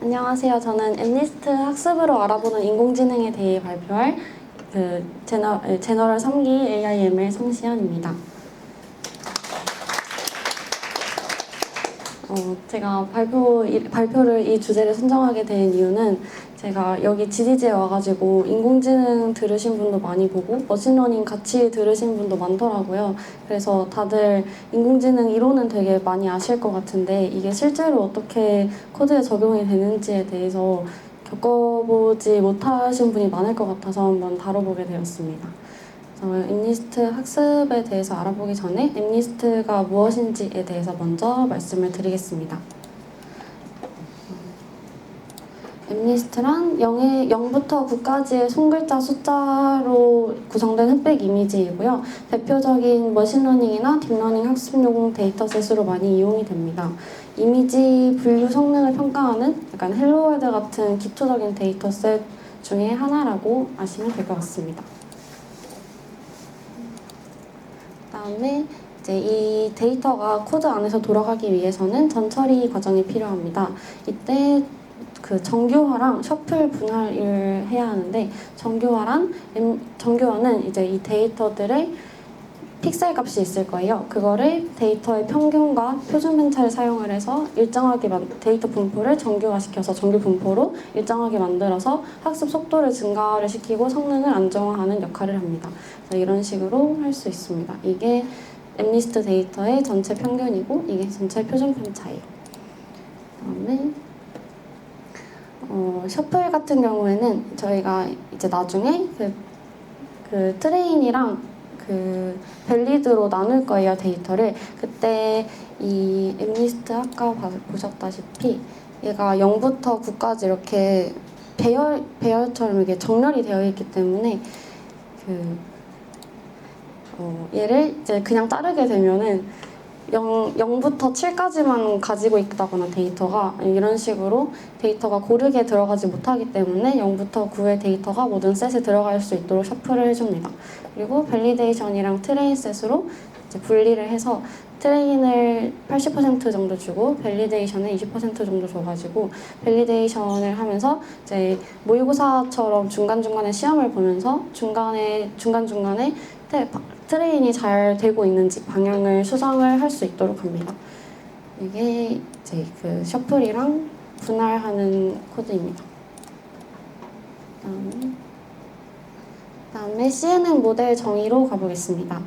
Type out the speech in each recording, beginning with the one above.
안녕하세요. 저는 엠니스트 학습으로 알아보는 인공지능에 대해 발표할 제너럴 3기 AIML 성시연입니다. 제가 발표를 이 주제를 선정하게 된 이유는 제가 여기 GDG에 와가지고 인공지능 들으신 분도 많이 보고 머신러닝 같이 들으신 분도 많더라고요. 그래서 다들 인공지능 이론은 되게 많이 아실 것 같은데 이게 실제로 어떻게 코드에 적용이 되는지에 대해서 겪어보지 못하신 분이 많을 것 같아서 한번 다뤄보게 되었습니다. 엠니스트 학습에 대해서 알아보기 전에 엠니스트가 무엇인지에 대해서 먼저 말씀을 드리겠습니다. 엠니스트란 0부터 9까지의 송글자 숫자로 구성된 흑백 이미지이고요. 대표적인 머신러닝이나 딥러닝 학습용 데이터셋으로 많이 이용이 됩니다. 이미지 분류 성능을 평가하는 약간 헬로월드 같은 기초적인 데이터셋 중에 하나라고 아시면 될 것 같습니다. 그다음에 이제 이 데이터가 코드 안에서 돌아가기 위해서는 전처리 과정이 필요합니다. 이때 그 정교화랑 셔플 분할을 해야 하는데 정교화는 이제 이 데이터들의 픽셀 값이 있을 거예요. 그거를 데이터의 평균과 표준 편차를 사용을 해서 일정하게 데이터 분포를 정교화시켜서 정규 분포로 일정하게 만들어서 학습 속도를 증가를 시키고 성능을 안정화하는 역할을 합니다. 이런 식으로 할 수 있습니다. 이게 엠니스트 데이터의 전체 평균이고 이게 전체 표준 편차예요. 그다음에 셔플 같은 경우에는 저희가 이제 나중에 그 트레인이랑 그 밸리드로 나눌 거예요, 데이터를. 그때 이 엠니스트 아까 보셨다시피 얘가 0부터 9까지 이렇게 배열처럼 이게 정렬이 되어 있기 때문에 얘를 이제 그냥 자르게 되면은 0부터 7까지만 가지고 있다거나 데이터가 이런 식으로 데이터가 고르게 들어가지 못하기 때문에 0부터 9의 데이터가 모든 셋에 들어갈 수 있도록 셔플을 해줍니다. 그리고 밸리데이션이랑 트레인 셋으로 이제 분리를 해서 트레인을 80% 정도 주고 밸리데이션을 20% 정도 줘가지고 밸리데이션을 하면서 이제 모의고사처럼 중간중간에 시험을 보면서 중간중간에 트레인이 잘 되고 있는지 방향을 수정을 할 수 있도록 합니다. 이게 이제 그 셔플이랑 분할하는 코드입니다. 그다음에 CNN 모델 정의로 가보겠습니다.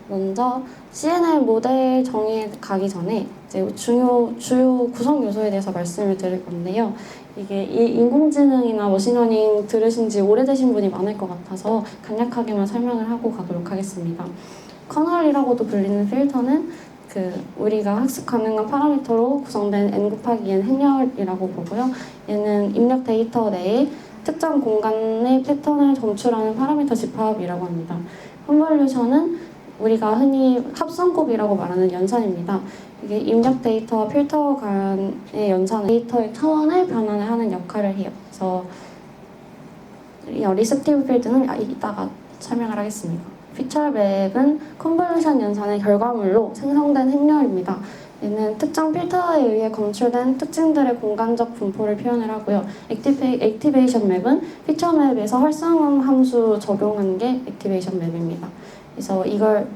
먼저 CNN 모델 정의에 가기 전에 이제 주요 구성 요소에 대해서 말씀을 드릴 건데요. 이게 인공지능이나 머신러닝 들으신 지 오래되신 분이 많을 것 같아서 간략하게만 설명을 하고 가도록 하겠습니다. 커널이라고도 불리는 필터는 우리가 학습 가능한 파라미터로 구성된 n/n 행렬이라고 보고요. 얘는 입력 데이터 내에 특정 공간의 패턴을 점출하는 파라미터 집합이라고 합니다. 컨볼루션은 우리가 흔히 합성곱이라고 말하는 연산입니다. 이게 입력 데이터와 필터 간의 연산, 데이터의 차원을 변환하는 역할을 해요. 그래서 리셉티브 필드는 이따가 설명을 하겠습니다. 피처 맵은 컨볼루션 연산의 결과물로 생성된 행렬입니다. 얘는 특정 필터에 의해 검출된 특징들의 공간적 분포를 표현을 하고요. 액티베이션 맵은 피처 맵에서 활성화 함수 적용한 게 액티베이션 맵입니다. 그래서 이걸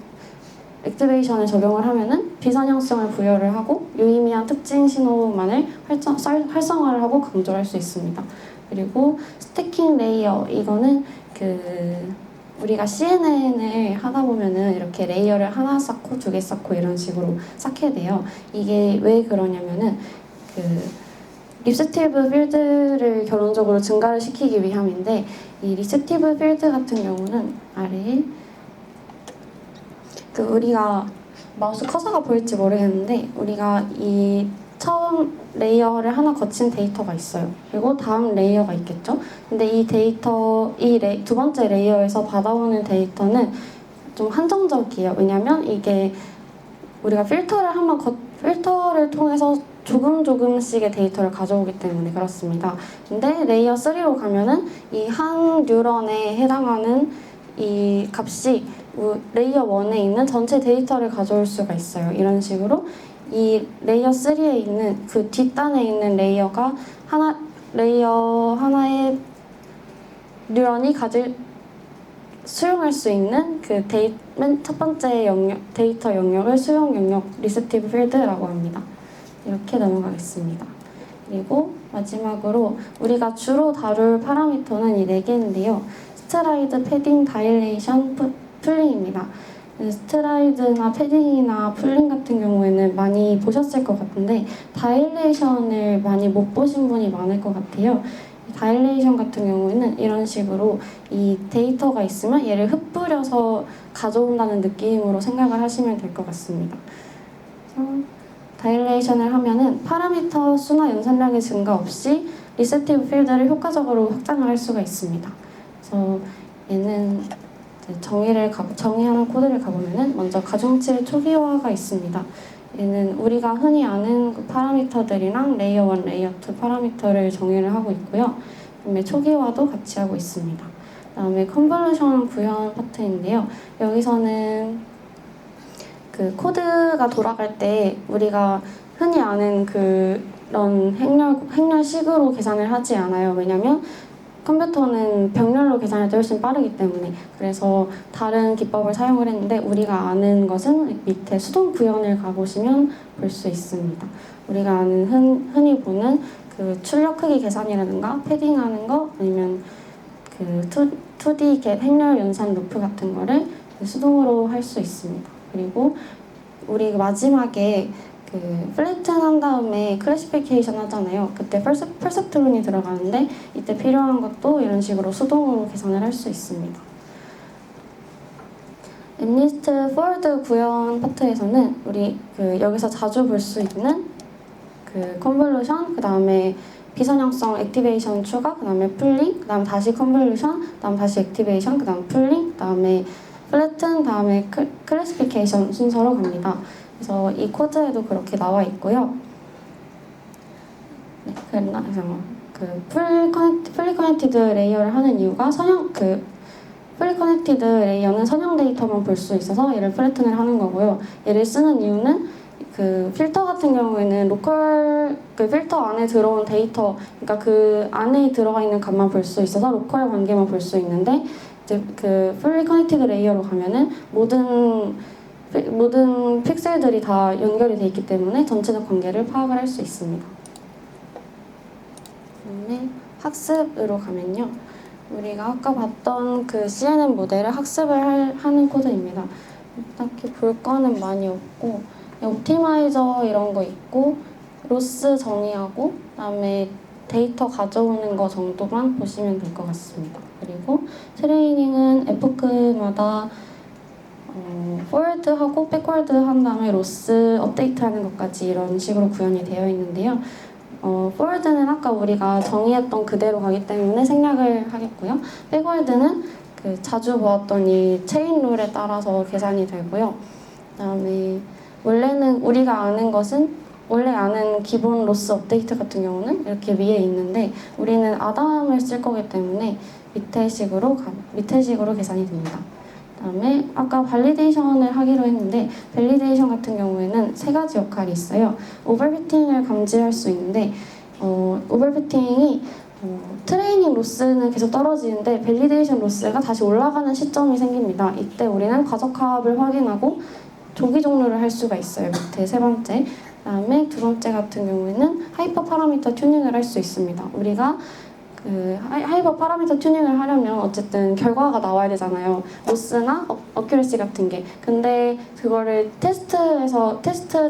액티베이션을 적용을 하면은 비선형성을 부여를 하고 유의미한 특징 신호만을 활성화를 하고 강조할 수 있습니다. 그리고 스태킹 레이어, 이거는 우리가 CNN을 하다 보면은 이렇게 레이어를 하나 쌓고 두 개 쌓고 이런 식으로 쌓게 돼요. 이게 왜 그러냐면은 리셉티브 필드를 결론적으로 증가를 시키기 위함인데, 이 리셉티브 필드 같은 경우는 아래에 우리가 마우스 커서가 보일지 모르겠는데 우리가 이 처음 레이어를 하나 거친 데이터가 있어요. 그리고 다음 레이어가 있겠죠. 근데 이 두 번째 레이어에서 받아오는 데이터는 좀 한정적이에요. 왜냐면 이게 우리가 필터를 통해서 조금씩의 데이터를 가져오기 때문에 그렇습니다. 근데 레이어 3로 가면은 이 한 뉴런에 해당하는 이 값이 레이어 1에 있는 전체 데이터를 가져올 수가 있어요. 이런 식으로 이 레이어 3에 있는 그 뒷단에 있는 레이어 하나의 뉴런이 수용할 수 있는 그 맨 첫 번째 데이터 영역을 수용 영역 리셉티브 필드라고 합니다. 이렇게 넘어가겠습니다. 그리고 마지막으로 우리가 주로 다룰 파라미터는 이 4개인데요. 스트라이드, 패딩, 다일레이션, 풀링입니다. 스트라이드나 패딩이나 풀링 같은 경우에는 많이 보셨을 것 같은데 다일레이션을 많이 못 보신 분이 많을 것 같아요. 다일레이션 같은 경우에는 이런 식으로 이 데이터가 있으면 얘를 흩뿌려서 가져온다는 느낌으로 생각을 하시면 될 것 같습니다. 다일레이션을 하면은 파라미터 수나 연산량의 증가 없이 리셉티브 필드를 효과적으로 확장을 할 수가 있습니다. 그래서 얘는 정의하는 코드를 가보면은 먼저 가중치 초기화가 있습니다. 얘는 우리가 흔히 아는 그 파라미터들이랑 레이어 1, 레이어 2 파라미터를 정의를 하고 있고요. 그다음에 초기화도 같이 하고 있습니다. 그다음에 컨볼루션 구현 파트인데요. 여기서는 그 코드가 돌아갈 때 우리가 흔히 아는 그런 행렬식으로 계산을 하지 않아요. 왜냐면 컴퓨터는 병렬로 계산할 때 훨씬 빠르기 때문에. 그래서 다른 기법을 사용을 했는데 우리가 아는 것은 밑에 수동 구현을 가보시면 볼 수 있습니다. 우리가 아는 흔히 보는 그 출력 크기 계산이라든가 패딩하는 거 아니면 그 2D 행렬 연산 루프 같은 거를 수동으로 할 수 있습니다. 그리고 우리 마지막에 그 플래튼 한 다음에 클래시피케이션 하잖아요. 그때 퍼셉트론이 들어가는데 이때 필요한 것도 이런 식으로 수동으로 계산을 할 수 있습니다. 엠리스트 포워드 구현 파트에서는 우리 여기서 자주 볼 수 있는 그 컨볼루션, 그 다음에 비선형성 액티베이션 추가, 그 다음에 풀링, 그 다음 다시 컨볼루션, 그 다음 다시 액티베이션, 그 다음 풀링, 그 다음에 플래튼, 다음에 클래시피케이션 순서로 갑니다. 그래서 이 코드에도 그렇게 나와 있고요. 네, 그래서 풀리 커넥티드 레이어를 하는 이유가 풀리 커넥티드 레이어는 선형 데이터만 볼 수 있어서 얘를 플래튼을 하는 거고요. 얘를 쓰는 이유는 그 필터 같은 경우에는 그 필터 안에 들어온 데이터, 그러니까 그 안에 들어가 있는 값만 볼 수 있어서 로컬 관계만 볼 수 있는데 이제 그 풀리 커넥티드 레이어로 가면은 모든 픽셀들이 다 연결이 돼 있기 때문에 전체적 관계를 파악을 할 수 있습니다. 그다음에 학습으로 가면요. 우리가 아까 봤던 그 CNN 모델을 학습을 하는 코드입니다. 딱히 볼 거는 많이 없고 옵티마이저 이런 거 있고 로스 정의하고 그다음에 데이터 가져오는 거 정도만 보시면 될 것 같습니다. 그리고 트레이닝은 에포크마다 포워드하고 백워드 한 다음에 로스 업데이트하는 것까지 이런 식으로 구현이 되어 있는데요. 포워드는 아까 우리가 정의했던 그대로 가기 때문에 생략을 하겠고요. 백워드는 그 자주 보았던 이 체인 룰에 따라서 계산이 되고요. 그다음에 원래는 우리가 아는 것은 원래 아는 기본 로스 업데이트 같은 경우는 이렇게 위에 있는데 우리는 아담을 쓸 거기 때문에 밑에 식으로 계산이 됩니다. 그다음에 아까 발리데이션을 하기로 했는데 밸리데이션 같은 경우에는 3가지 역할이 있어요. 오버피팅을 감지할 수 있는데 오버피팅이 트레이닝 로스는 계속 떨어지는데 밸리데이션 로스가 다시 올라가는 시점이 생깁니다. 이때 우리는 과적합을 확인하고 조기 종료를 할 수가 있어요. 밑에 3번째. 그다음에 2번째 같은 경우에는 하이퍼 파라미터 튜닝을 할 수 있습니다. 우리가 그 하이퍼 파라미터 튜닝을 하려면 어쨌든 결과가 나와야 되잖아요. 로스나 어큐레시 같은 게. 근데 그거를 테스트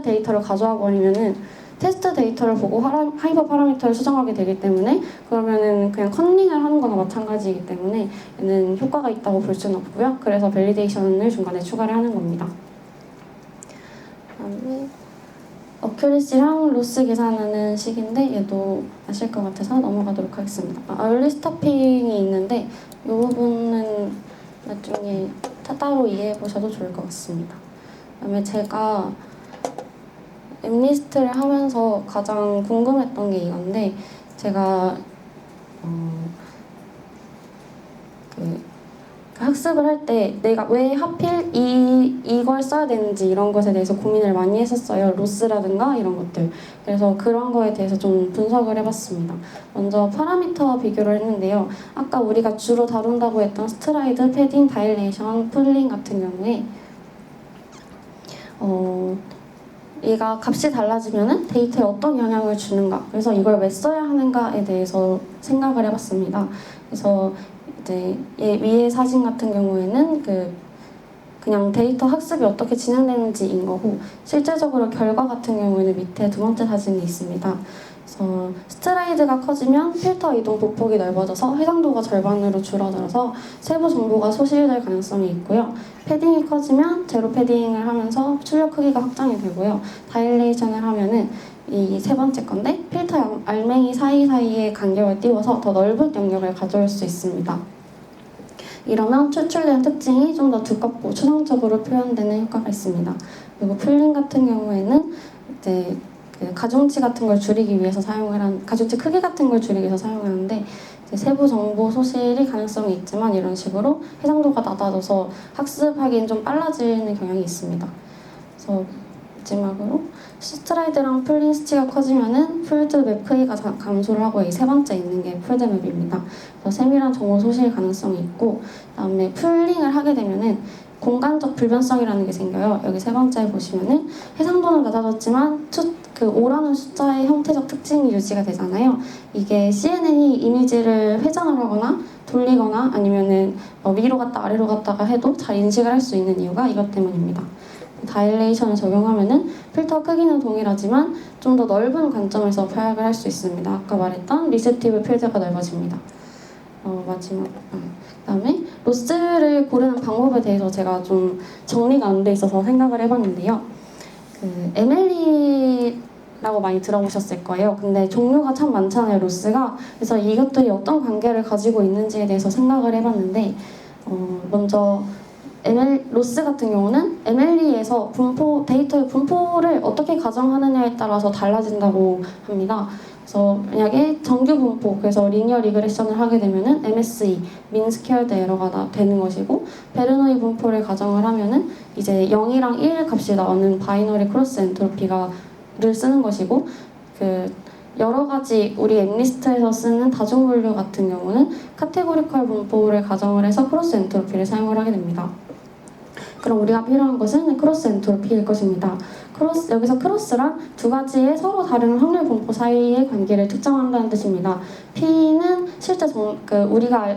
데이터를 가져와 버리면은 테스트 데이터를 보고 하이퍼 파라미터를 수정하게 되기 때문에 그러면은 그냥 컨닝을 하는 거나 마찬가지이기 때문에 얘는 효과가 있다고 볼 수는 없고요. 그래서 밸리데이션을 중간에 추가를 하는 겁니다. 그다음에 어큐리시랑 로스 계산하는 식인데 얘도 아실 것 같아서 넘어가도록 하겠습니다. 얼리 스토핑이 있는데 이 부분은 나중에 따로 이해해 보셔도 좋을 것 같습니다. 그다음에 제가 엠리스트를 하면서 가장 궁금했던 게 이건데 제가 학습을 할 때 내가 왜 하필 이걸 써야 되는지 이런 것에 대해서 고민을 많이 했었어요. 로스라든가 이런 것들. 그래서 그런 거에 대해서 좀 분석을 해봤습니다. 먼저 파라미터 비교를 했는데요. 아까 우리가 주로 다룬다고 했던 스트라이드, 패딩, 다일레이션, 풀링 같은 경우에 얘가 값이 달라지면은 데이터에 어떤 영향을 주는가, 그래서 이걸 왜 써야 하는가에 대해서 생각을 해봤습니다. 그래서 이제 위의 사진 같은 경우에는 그냥 데이터 학습이 어떻게 진행되는지인 거고, 실제적으로 결과 같은 경우에는 밑에 두 번째 사진이 있습니다. 그래서 스트라이드가 커지면 필터 이동 보폭이 넓어져서 해상도가 절반으로 줄어들어서 세부 정보가 소실될 가능성이 있고요. 패딩이 커지면 제로 패딩을 하면서 출력 크기가 확장이 되고요. 다일레이션을 하면은 이 세 번째 건데, 필터 알맹이 사이사이에 간격을 띄워서 더 넓은 영역을 가져올 수 있습니다. 이러면 추출된 특징이 좀 더 두껍고 추상적으로 표현되는 효과가 있습니다. 그리고 풀링 같은 경우에는 이제 가중치 같은 걸 줄이기 위해서 가중치 크기 같은 걸 줄이기 위해서 사용하는데, 이제 세부 정보 소실이 가능성이 있지만 이런 식으로 해상도가 낮아져서 학습하기엔 좀 빨라지는 경향이 있습니다. 그래서 마지막으로 스트라이드랑 풀링 수치가 커지면은 풀드 맵 크기가 감소를 하고, 이 세 번째 있는 게 풀드 맵입니다. 그래서 세밀한 정보 소실 가능성이 있고, 그다음에 풀링을 하게 되면은 공간적 불변성이라는 게 생겨요. 여기 세 번째 보시면은 해상도는 낮아졌지만 오라는 숫자의 형태적 특징이 유지가 되잖아요. 이게 CNN이 이미지를 회전을 하거나 돌리거나 아니면은 위로 갔다 아래로 갔다가 해도 잘 인식을 할 수 있는 이유가 이것 때문입니다. 다일레이션을 적용하면은 필터 크기는 동일하지만 좀 더 넓은 관점에서 파악을 할 수 있습니다. 아까 말했던 리셉티브 필드가 넓어집니다. 그다음에 로스를 고르는 방법에 대해서 제가 좀 정리가 안 돼 있어서 생각을 해봤는데요. MLE라고 많이 들어보셨을 거예요. 근데 종류가 참 많잖아요, 로스가. 그래서 이것들이 어떤 관계를 가지고 있는지에 대해서 생각을 해봤는데, 먼저 로스 같은 경우는 MLE에서 데이터의 분포를 어떻게 가정하느냐에 따라서 달라진다고 합니다. 그래서 만약에 정규 분포, 그래서 리니어 리그레션을 하게 되면은 MSE, 민 스퀘어드 에러가 되는 것이고, 베르노이 분포를 가정을 하면은 이제 0이랑 1 값이 나오는 바이너리 크로스 엔트로피를 쓰는 것이고, 여러 가지 우리 엠리스트에서 쓰는 다중분류 같은 경우는 카테고리컬 분포를 가정을 해서 크로스 엔트로피를 사용을 하게 됩니다. 그럼 우리가 필요한 것은 크로스 엔트로피일 것입니다. 여기서 크로스란 두 가지의 서로 다른 확률 분포 사이의 관계를 특정한다는 뜻입니다. P는 우리가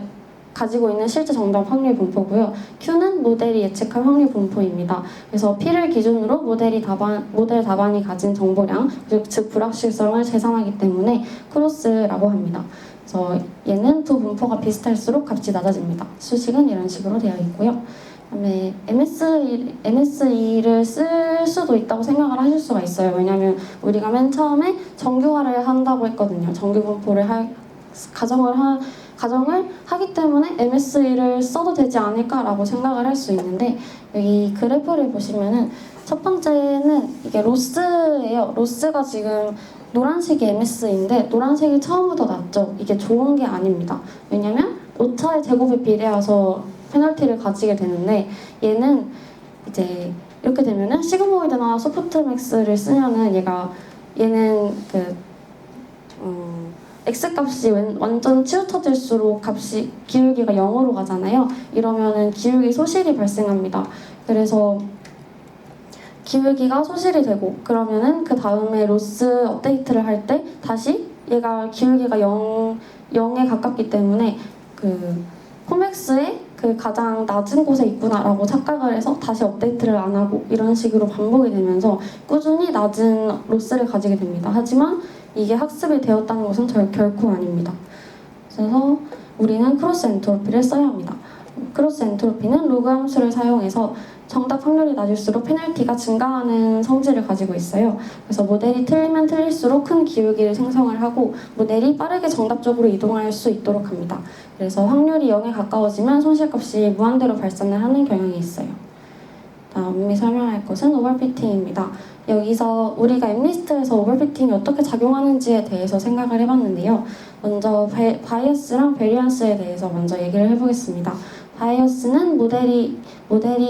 가지고 있는 실제 정답 확률 분포고요. Q는 모델이 예측할 확률 분포입니다. 그래서 P를 기준으로 모델 답안이 가진 정보량, 즉 불확실성을 계산하기 때문에 크로스라고 합니다. 그래서 얘는 두 분포가 비슷할수록 값이 낮아집니다. 수식은 이런 식으로 되어 있고요. 그다음에 MSE를 쓸 수도 있다고 생각을 하실 수가 있어요. 왜냐하면 우리가 맨 처음에 정규화를 한다고 했거든요. 정규 분포를 가정을 하기 때문에 MSE를 써도 되지 않을까라고 생각을 할 수 있는데, 여기 그래프를 보시면은 첫 번째는 이게 로스예요. 로스가 지금 노란색이 MSE인데 노란색이 처음부터 낮죠. 이게 좋은 게 아닙니다. 왜냐면 오차의 제곱에 비례해서 페널티를 가지게 되는데, 얘는 이제 이렇게 되면은 시그모이드나 소프트맥스를 쓰면은 얘는 X 값이 완전 치우쳐질수록 기울기가 0으로 가잖아요. 이러면은 기울기 소실이 발생합니다. 그래서 기울기가 소실이 되고, 그러면은 그 다음에 로스 업데이트를 할 때 다시 얘가 기울기가 0에 가깝기 때문에 코맥스의 가장 낮은 곳에 있구나라고 착각을 해서 다시 업데이트를 안 하고, 이런 식으로 반복이 되면서 꾸준히 낮은 로스를 가지게 됩니다. 하지만 이게 학습이 되었다는 것은 결코 아닙니다. 그래서 우리는 크로스 엔트로피를 써야 합니다. 크로스 엔트로피는 로그 함수를 사용해서 정답 확률이 낮을수록 페널티가 증가하는 성질을 가지고 있어요. 그래서 모델이 틀리면 틀릴수록 큰 기울기를 생성을 하고, 모델이 빠르게 정답 쪽으로 이동할 수 있도록 합니다. 그래서 확률이 0에 가까워지면 손실값이 무한대로 발산을 하는 경향이 있어요. 다음에 설명할 것은 오버피팅입니다. 여기서 우리가 엠리스트에서 오버피팅이 어떻게 작용하는지에 대해서 생각을 해봤는데요. 먼저 바이어스랑 베리언스에 대해서 먼저 얘기를 해보겠습니다. 바이어스는 모델이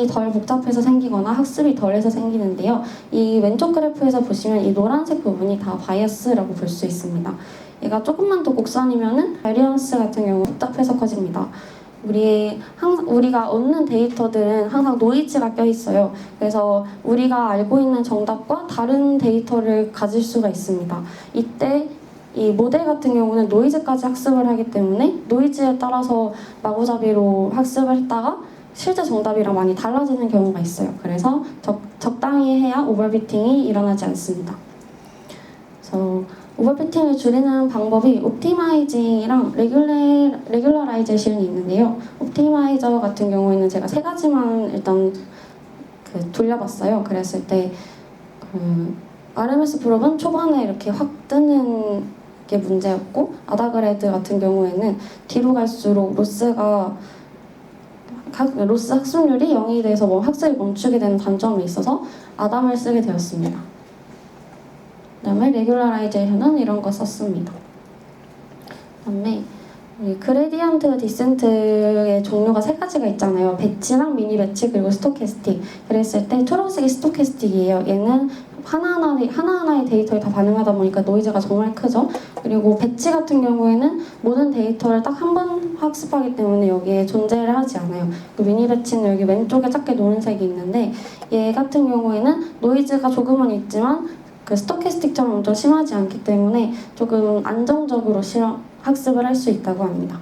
덜 복잡해서 생기거나 학습이 덜해서 생기는데요. 이 왼쪽 그래프에서 보시면 이 노란색 부분이 다 바이어스라고 볼 수 있습니다. 얘가 조금만 더 곡선이면은 바리언스 같은 경우 복잡해서 커집니다. 우리가 얻는 데이터들은 항상 노이즈가 껴있어요. 그래서 우리가 알고 있는 정답과 다른 데이터를 가질 수가 있습니다. 이때 이 모델 같은 경우는 노이즈까지 학습을 하기 때문에 노이즈에 따라서 마구잡이로 학습을 했다가 실제 정답이랑 많이 달라지는 경우가 있어요. 그래서 적당히 해야 오버피팅이 일어나지 않습니다. 그래서 오버피팅을 줄이는 방법이 옵티마이징이랑 레귤러라이제이션이 있는데요. 옵티마이저 같은 경우에는 제가 세 가지만 일단 돌려봤어요. 그랬을 때 RMS 프롭은 초반에 이렇게 확 뜨는 게 문제였고, 아다그레드 같은 경우에는 뒤로 갈수록 로스 학습률이 0이 돼서 학습이 멈추게 되는 단점이 있어서 아담을 쓰게 되었습니다. 그다음에 레귤러라이제이션은 이런 거 썼습니다. 그다음에 그레디언트 디센트의 종류가 세 가지가 있잖아요. 배치랑 미니 배치 그리고 스토캐스틱. 그랬을 때 초록색이 스토캐스틱이에요. 얘는 하나하나의 데이터에 다 반응하다 보니까 노이즈가 정말 크죠. 그리고 배치 같은 경우에는 모든 데이터를 딱 한 번 학습하기 때문에 여기에 존재를 하지 않아요. 그 미니 배치는 여기 왼쪽에 작게 노란색이 있는데, 얘 같은 경우에는 노이즈가 조금은 있지만 그 스토캐스틱처럼 엄청 심하지 않기 때문에 조금 안정적으로 학습을 할 수 있다고 합니다.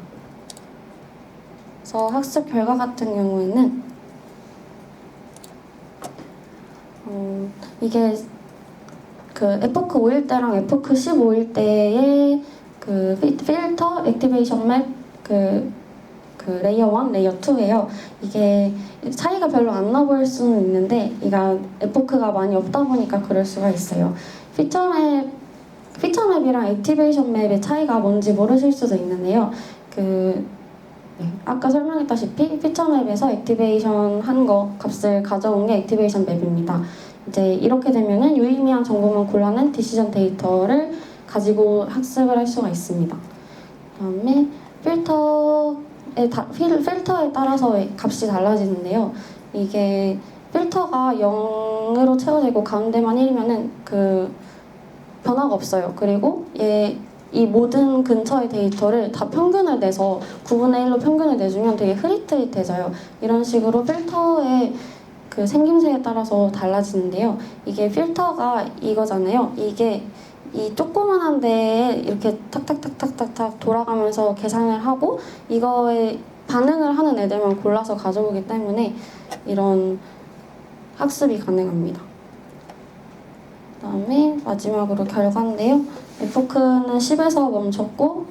그래서 학습 결과 같은 경우에는 이게 그 에포크 5일 때랑 에포크 15일 때의 그 필터 액티베이션 맵 레이어 1, 레이어 2예요. 이게 차이가 별로 안 나 보일 수는 있는데, 이가 에포크가 많이 없다 보니까 그럴 수가 있어요. 피처 맵이랑 액티베이션 맵의 차이가 뭔지 모르실 수도 있는데요. 아까 설명했다시피 피처 맵에서 액티베이션 한 거 값을 가져온 게 액티베이션 맵입니다. 이제 이렇게 되면은 유의미한 정보만 골라낸 디시전 데이터를 가지고 학습을 할 수가 있습니다. 그다음에 필터에 따라서 값이 달라지는데요. 이게 필터가 0으로 채워지고 가운데만 1이면은 변화가 없어요. 그리고 이 모든 근처의 데이터를 다 평균을 내서 9분의 1로 평균을 내주면 되게 흐릿흐릿해져요. 이런 식으로 필터의 생김새에 따라서 달라지는데요. 이게 필터가 이거잖아요. 이게 이 조그만한 데에 이렇게 탁탁탁탁탁탁 돌아가면서 계산을 하고 이거에 반응을 하는 애들만 골라서 가져오기 때문에 이런 학습이 가능합니다. 그다음에 마지막으로 결과인데요. 에포크는 10에서 멈췄고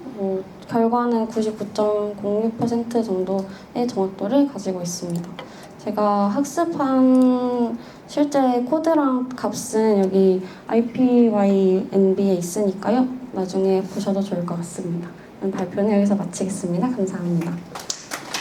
결과는 99.06% 정도의 정확도를 가지고 있습니다. 제가 학습한 실제 코드랑 값은 여기 IPYNB에 있으니까요. 나중에 보셔도 좋을 것 같습니다. 발표는 여기서 마치겠습니다. 감사합니다.